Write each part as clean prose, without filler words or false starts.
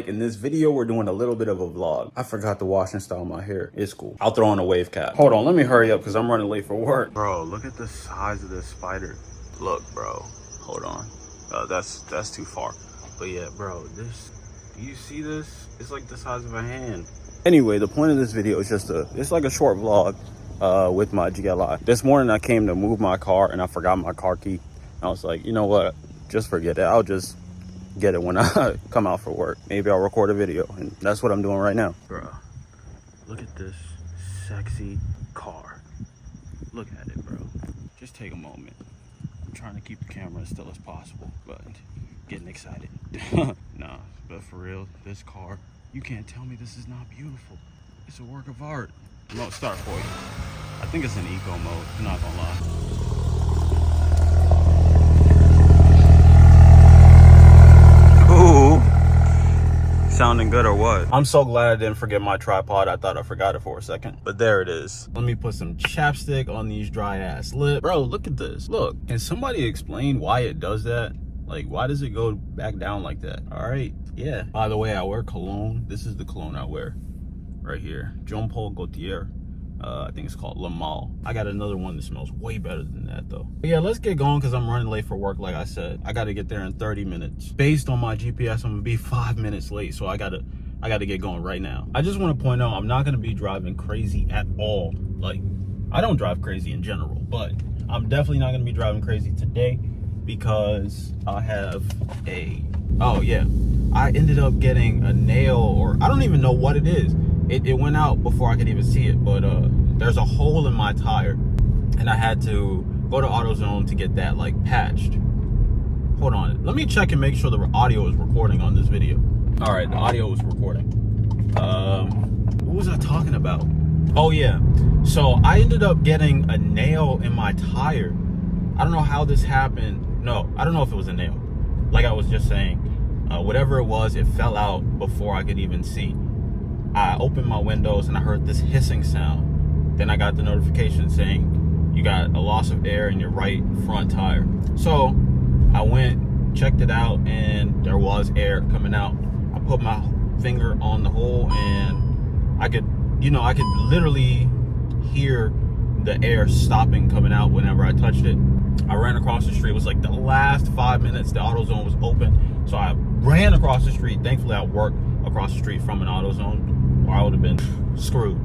like in this video, we're doing a little bit of a vlog. I forgot to wash and style my hair. It's cool. I'll throw on a wave cap. Hold on, let me hurry up because I'm running late for work. Bro, look at the size of this spider. Look, bro. Hold on. That's too far. But yeah, bro, this, you see this? It's like the size of a hand. Anyway, the point of this video is just it's like a short vlog with my GLI. This morning I came to move my car and I forgot my car key. I was like, you know what? Just forget it. I'll just get it when I come out for work. Maybe I'll record a video, and that's what I'm doing right now. Bro, look at this sexy car. Look at it, bro. Just take a moment. I'm trying to keep the camera as still as possible, but getting excited. Nah, but for real, this car, you can't tell me this is not beautiful. It's a work of art. No, start for you. I think it's in eco mode, I'm not gonna lie. Ooh, sounding good or what? I'm so glad I didn't forget my tripod. I thought I forgot it for a second, but there it is. Let me put some chapstick on these dry ass lips. Bro, look at this. Look, can somebody explain why it does that? Like, why does it go back down like that? All right, yeah. By the way, I wear cologne. This is the cologne I wear right here. Jean Paul Gaultier. I think it's called Le Mal. I got another one that smells way better than that though. But yeah, let's get going because I'm running late for work. Like I said, I got to get there in 30 minutes. Based on my GPS, I'm gonna be 5 minutes late. So I gotta get going right now. I just want to point out, I'm not gonna be driving crazy at all. Like, I don't drive crazy in general, but I'm definitely not gonna be driving crazy today because I have oh yeah, I ended up getting a nail, or I don't even know what it is. It went out before I could even see it, but there's a hole in my tire and I had to go to AutoZone to get that like patched. Hold on, let me check and make sure the audio is recording on this video. All right, the audio is recording. What was I talking about? Oh yeah, so I ended up getting a nail in my tire. I don't know how this happened. No, I don't know if it was a nail. Like I was just saying, whatever it was, it fell out before I could even see. I opened my windows and I heard this hissing sound. Then I got the notification saying you got a loss of air in your right front tire. So I went, checked it out, and there was air coming out. I put my finger on the hole and I could literally hear the air stopping coming out whenever I touched it. I ran across the street. It was like the last 5 minutes the AutoZone was open. So I ran across the street. Thankfully I worked across the street from an AutoZone, or I would have been screwed.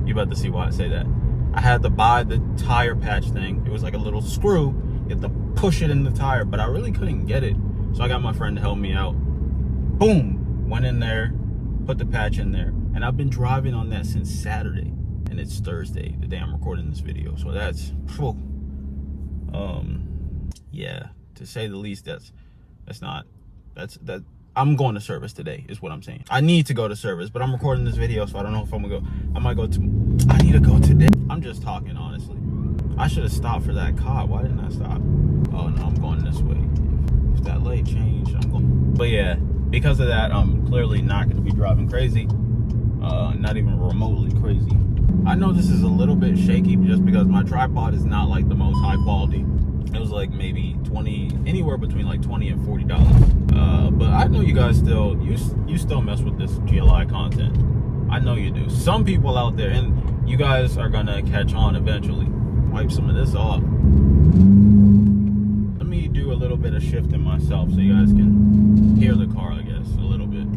You about to see why I say that. I had to buy the tire patch thing. It was like a little screw. You had to push it in the tire, but I really couldn't get it. So I got my friend to help me out. Boom, went in there, put the patch in there. And I've been driving on that since Saturday. And it's Thursday, the day I'm recording this video. So that's, yeah, to say the least, I'm going to service today is what I'm saying. I need to go to service, but I'm recording this video, so I don't know if I'm gonna go. I need to go today. I'm just talking, honestly. I should have stopped for that cop. Why didn't I stop? Oh no, I'm going this way. If that light changed, I'm going. But yeah, because of that, I'm clearly not gonna be driving crazy. Not even remotely crazy. I know this is a little bit shaky just because my tripod is not like the most high quality. It was like maybe anywhere between like $20 and $40. But I know you guys you still mess with this GLI content. I know you do. Some people out there, and you guys are gonna catch on eventually. Wipe some of this off. Let me do a little bit of shifting myself so you guys can hear the car, I guess, a little bit.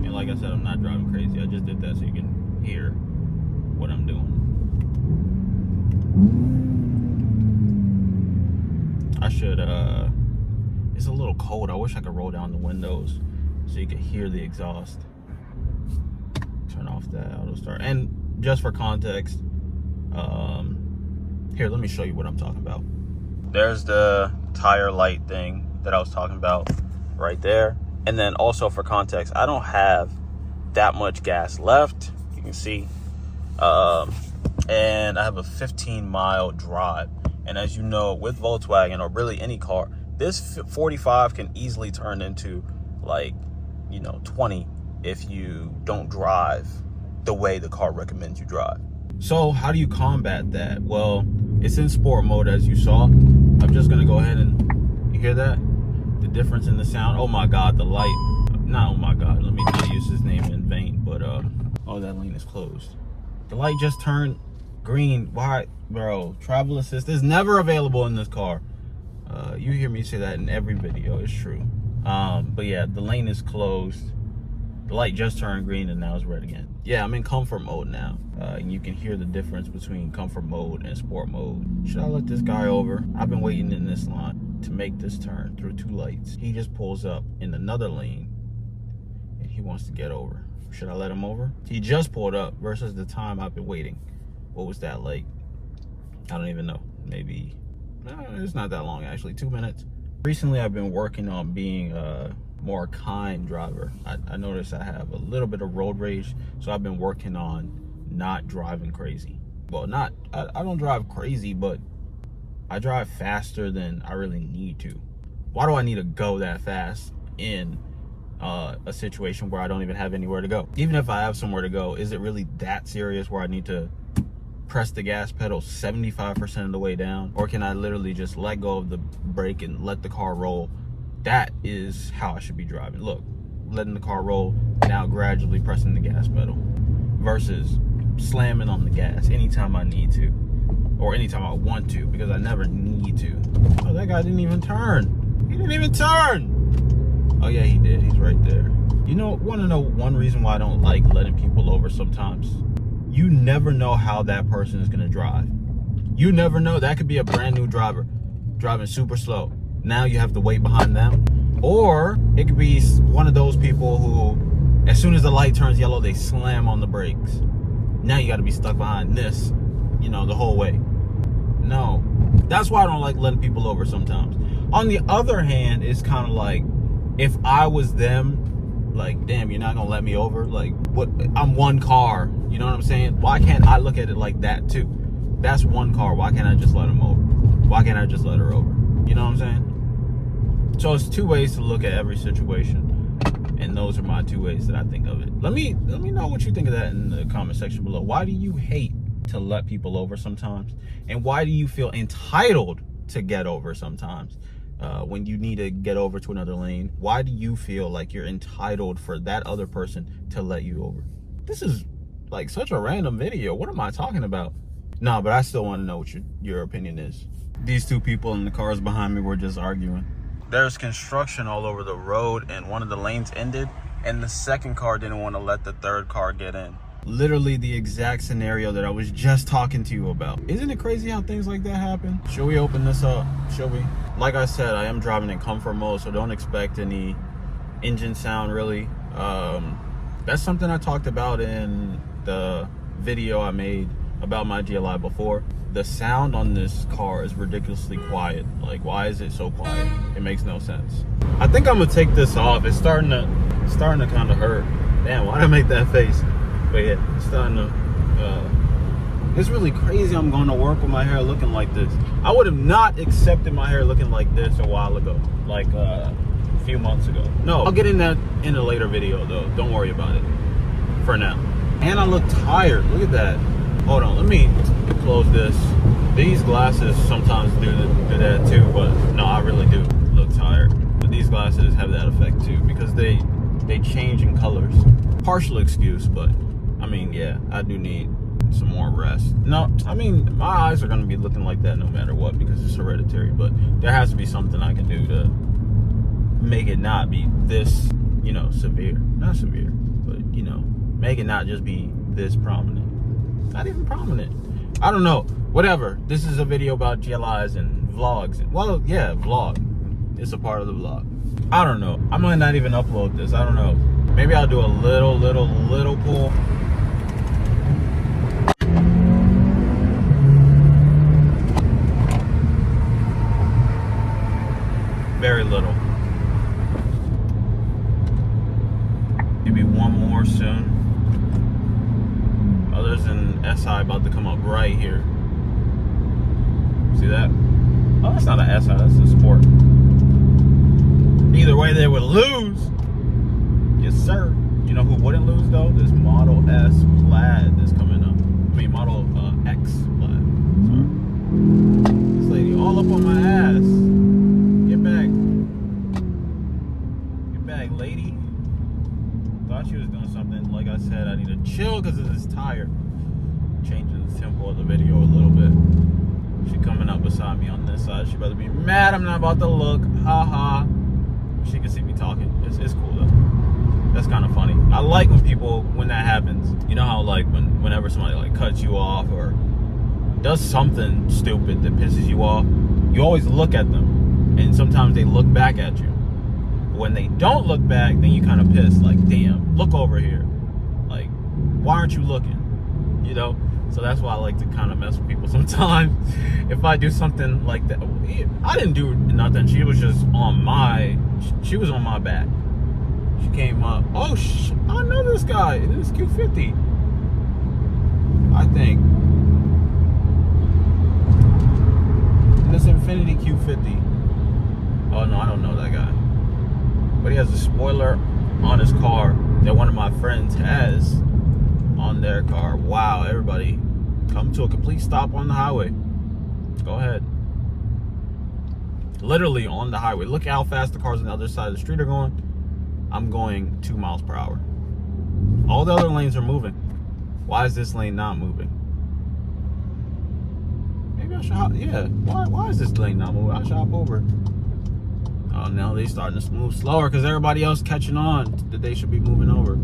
And like I said, I'm not driving crazy. I just did that so you can hear what I'm doing. I should, it's a little cold. I wish I could roll down the windows so you could hear the exhaust. Turn off that auto start. And just for context, here, let me show you what I'm talking about. There's the tire light thing that I was talking about right there. And then also for context, I don't have that much gas left. You can see, and I have a 15-mile drive. And as you know, with Volkswagen, or really any car, this 45 can easily turn into like, 20 if you don't drive the way the car recommends you drive. So how do you combat that? Well, it's in sport mode, as you saw. I'm just gonna go ahead and, you hear that? The difference in the sound. Oh my God, the light. Not oh my God, let me not use his name in vain, but oh, that lane is closed. The light just turned green. Why? Bro, travel assist is never available in this car. You hear me say that in every video, it's true. But yeah, the lane is closed. The light just turned green and now it's red again. Yeah, I'm in comfort mode now. And you can hear the difference between comfort mode and sport mode. Should I let this guy over? I've been waiting in this line to make this turn through 2 lights. He just pulls up in another lane and he wants to get over. Should I let him over? He just pulled up versus the time I've been waiting. What was that like? I don't even know. Maybe, it's not that long actually, 2 minutes. Recently I've been working on being more kind driver. I noticed I have a little bit of road rage, so I've been working on not driving crazy. Well, I don't drive crazy, but I drive faster than I really need to. Why do I need to go that fast in a situation where I don't even have anywhere to go? Even if I have somewhere to go, is it really that serious where I need to press the gas pedal 75% of the way down? Or can I literally just let go of the brake and let the car roll? That is how I should be driving. Look, letting the car roll, now gradually pressing the gas pedal versus slamming on the gas anytime I need to or anytime I want to, because I never need to. Oh, that guy didn't even turn. He didn't even turn. Oh yeah, he did. He's right there. You know, want to know one reason why I don't like letting people over sometimes? You never know how that person is going to drive. You never know. That could be a brand new driver driving super slow. Now you have to wait behind them. Or it could be one of those people who, as soon as the light turns yellow, they slam on the brakes. Now you got to be stuck behind this, you know, the whole way. No, that's why I don't like letting people over sometimes. On the other hand, it's kind of like, if I was them, like, damn, you're not gonna let me over? Like, what? I'm one car, you know what I'm saying? Why can't I look at it like that too? That's one car. Why can't I just let him over? Why can't I just let her over? You know what I'm saying? So it's 2 ways to look at every situation, and those are my 2 ways that I think of it. Let me know what you think of that in the comment section below. Why do you hate to let people over sometimes? And why do you feel entitled to get over sometimes? When you need to get over to another lane, why do you feel like you're entitled for that other person to let you over? This is like such a random video. What am I talking about? No, but I still want to know what your opinion is. These 2 people in the cars behind me were just arguing. There's construction all over the road and one of the lanes ended, and the second car didn't want to let the third car get in. Literally the exact scenario that I was just talking to you about. Isn't it crazy how things like that happen? Should we open this up? Should we? Like I said, I am driving in comfort mode, so don't expect any engine sound really. That's something I talked about in the video I made about my GLI before. The sound on this car is ridiculously quiet. Like, why is it so quiet? It makes no sense. I think I'm gonna take this off. It's starting to kind of hurt. Damn, why did I make that face? But yeah, it's starting to, it's really crazy I'm going to work with my hair looking like this. I would have not accepted my hair looking like this a while ago, like a few months ago. No, I'll get in that in a later video though. Don't worry about it for now. And I look tired. Look at that. Hold on, let me close this. These glasses sometimes do that too, but no, I really do look tired. But these glasses have that effect too, because they change in colors. Partial excuse, but I mean, yeah, I do need some more rest. No, I mean, my eyes are gonna be looking like that no matter what, because it's hereditary, but there has to be something I can do to make it not be this, you know, severe. Not severe, but, you know, make it not just be this prominent. Not even prominent. I don't know. Whatever. This is a video about GLIs and vlogs. Well, yeah, vlog. It's a part of the vlog. I don't know. I might not even upload this. I don't know. Maybe I'll do a little pull. Very little. Maybe one more soon. Oh, there's an SI about to come up right here. See that? Oh, that's not an SI, that's a Sport. Either way, they would lose. Yes, sir. You know who wouldn't lose, though? This Model S Plaid that's coming up. I mean, Model X Plaid. Sorry. This lady all up on my ass. Get back. bag lady. Thought she was doing something. Like I said, I need to chill because of this tire. Changing the tempo of the video a little bit. She coming up beside me on this side. She better be mad I'm not about to look. Ha. She can see me talking. It's cool though. That's kind of funny. I like when that happens. You know how like whenever somebody like cuts you off or does something stupid that pisses you off, you always look at them, and sometimes they look back at you. When they don't look back, then you kind of piss, like, damn, look over here. Like, why aren't you looking? You know? So that's why I like to kind of mess with people sometimes. If I do something like that, I didn't do nothing. She was just on my back. She came up. Oh, I know this guy. This is Q50. I think. This Infinity Q50. Oh no, I don't know that guy. But he has a spoiler on his car that one of my friends has on their car. Wow, everybody, come to a complete stop on the highway. Go ahead. Literally on the highway. Look how fast the cars on the other side of the street are going. I'm going 2 miles per hour. All the other lanes are moving. Why is this lane not moving? Maybe I should, yeah. Why is this lane not moving? I should hop over. Oh, now they starting to move slower because everybody else catching on that they should be moving over.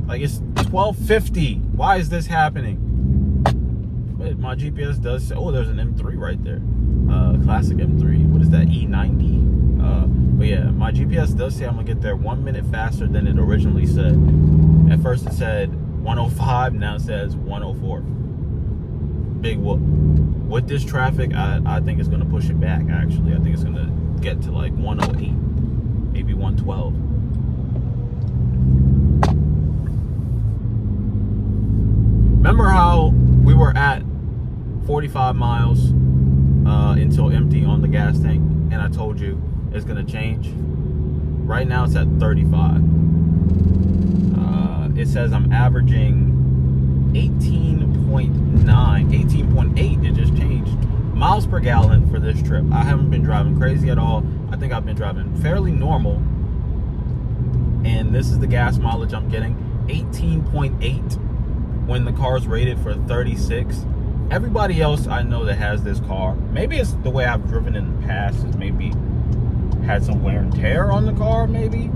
Like, it's 12:50. Why is this happening? But my GPS does say, oh, there's an M3 right there. Classic M3. What is that, E90? But yeah, my GPS does say I'm gonna get there 1 minute faster than it originally said. At first it said 105, now it says 104. Big whoop. With this traffic, I think it's gonna push it back, actually. I think it's gonna get to like 108, maybe 112. Remember how we were at 45 miles until empty on the gas tank, and I told you it's gonna change? Right now it's at 35. It says I'm averaging 18.9, 18.8, it just changed. Miles per gallon for this trip. I haven't been driving crazy at all. I think I've been driving fairly normal. And this is the gas mileage I'm getting, 18.8, when the car's rated for 36. Everybody else I know that has this car, maybe it's the way I've driven in the past, is maybe had some wear and tear on the car, maybe.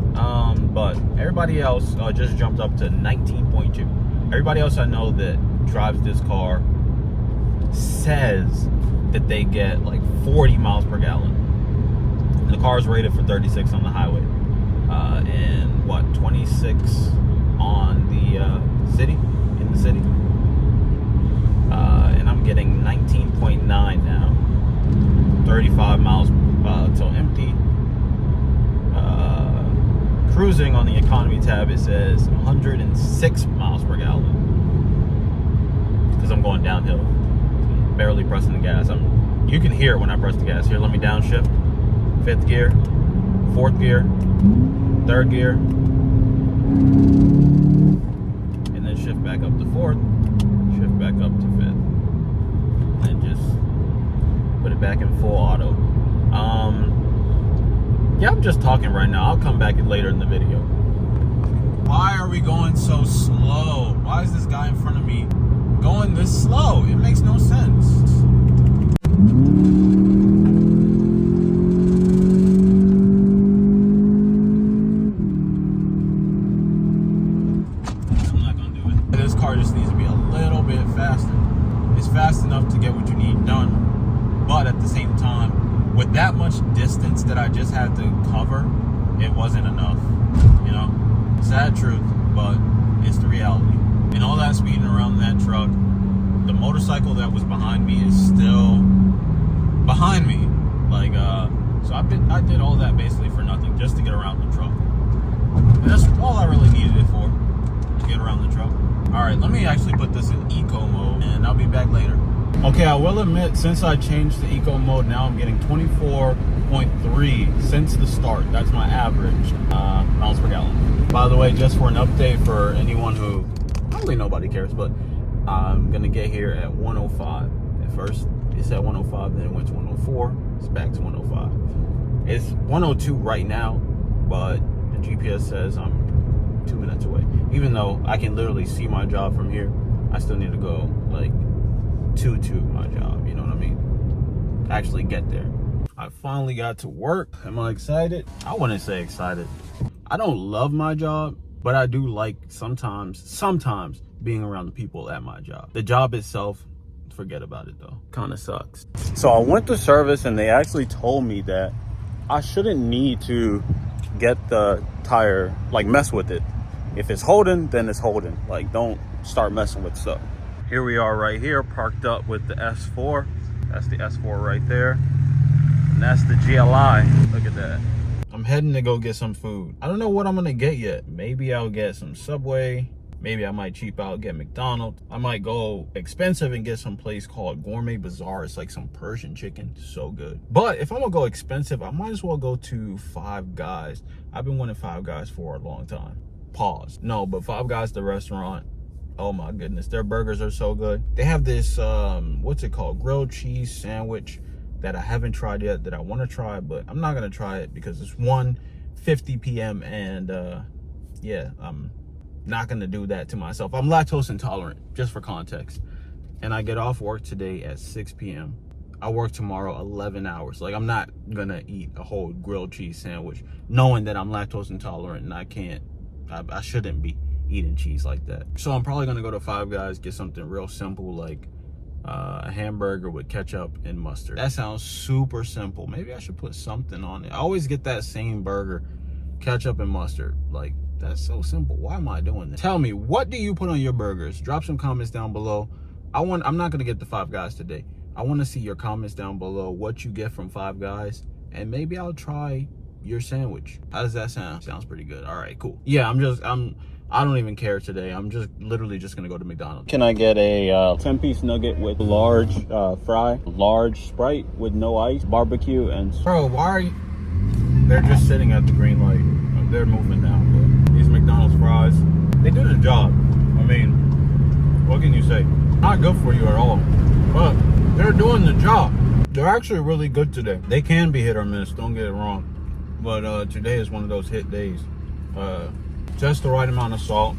But everybody else just jumped up to 19.2. Everybody else I know that drives this car says that they get like 40 miles per gallon. And the car is rated for 36 on the highway. And what, 26 on the city, in the city. And I'm getting 19.9 now. 35 miles till empty. Cruising on the economy tab, it says 106 miles per gallon. Because I'm going downhill, barely pressing the gas. You can hear it when I press the gas. Here, let me downshift. 5th gear, 4th gear, 3rd gear, and then shift back up to 4th, shift back up to 5th, and just put it back in full auto. Yeah, I'm just talking right now. I'll come back later in the video. Why are we going so slow? Why is this guy in front of me going this slow? It makes no sense. I'm not gonna do it. This car just needs to be a little bit faster. It's fast enough to get what you need done, but at the same time, with that much distance that I just had to cover, it wasn't enough, you know? Sad truth, but it's the reality. And all that speeding around that truck, the motorcycle that was behind me is still behind me. Like, so I did all that basically for nothing, just to get around the truck. And that's all I really needed it for, to get around the truck. All right, let me actually put this in eco mode, and I'll be back later. Okay, I will admit, since I changed to eco mode, now I'm getting 24.3 since the start. That's my average miles per gallon. By the way, just for an update for anyone who, probably nobody cares, but I'm gonna get here at 105. At first, it It's at 105, then it went to 104. It's back to 105. It's 102 right now, but the GPS says I'm 2 minutes away. Even though I can literally see my job from here, I still need to go like to my job, you know what I mean? Actually get there. I finally got to work. Am I excited? I wouldn't say excited. I don't love my job, but I do like sometimes being around the people at my job. The job itself, forget about it though. Kind of sucks. So I went to service and they actually told me that I shouldn't need to get the tire, like mess with it. If it's holding, then it's holding. Like, don't start messing with stuff. Here we are right here, parked up with the S4. That's the S4 right there. And that's the GLI. Look at that. I'm heading to go get some food. I don't know what I'm gonna get yet. Maybe I'll get some Subway. Maybe I might cheap out, get McDonald's. I might go expensive and get some place called Gourmet Bazaar. It's like some Persian chicken, so good. But if I'm gonna go expensive, I might as well go to Five Guys. I've been wanting Five Guys for a long time. Pause. No, but Five Guys, the restaurant, oh my goodness, their burgers are so good. They have this, what's it called? Grilled cheese sandwich that I haven't tried yet, that I want to try, but I'm not gonna try it because it's 1:50 p.m. and yeah, I'm not gonna do that to myself. I'm lactose intolerant, just for context. And I get off work today at 6 p.m. I work tomorrow 11 hours. Like, I'm not gonna eat a whole grilled cheese sandwich knowing that I'm lactose intolerant and I shouldn't be eating cheese like that. So I'm probably gonna go to Five Guys, get something real simple like a hamburger with ketchup and mustard. That sounds super simple. Maybe I should put something on it. I always get that same burger, ketchup and mustard. Like, that's so simple. Why am I doing this? Tell me, what do you put on your burgers? Drop some comments down below. I'm not gonna get the Five Guys today. I want to see your comments down below, what you get from Five Guys, and maybe I'll try your sandwich. How does that sound? Sounds pretty good. All right, cool. Yeah, I don't even care today. I'm just literally just gonna go to McDonald's. Can I get a 10-piece nugget with large fry, large Sprite with no ice, barbecue, and... Bro, why are you... They're just sitting at the green light. They're moving now, but these McDonald's fries, they do the job. I mean, what can you say? Not good for you at all, but they're doing the job. They're actually really good today. They can be hit or miss, don't get it wrong. But today is one of those hit days. Just the right amount of salt,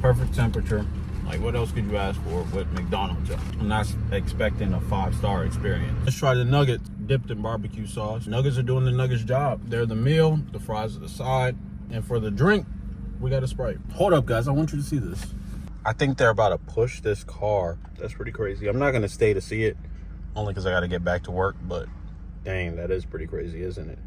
perfect temperature. Like, what else could you ask for with McDonald's? I'm not expecting a 5-star experience. Let's try the nuggets dipped in barbecue sauce. Nuggets are doing the nuggets job. They're the meal, the fries are the side. And for the drink, we got a Sprite. Hold up, guys, I want you to see this. I think they're about to push this car. That's pretty crazy. I'm not gonna stay to see it, only because I gotta get back to work, but dang, that is pretty crazy, isn't it?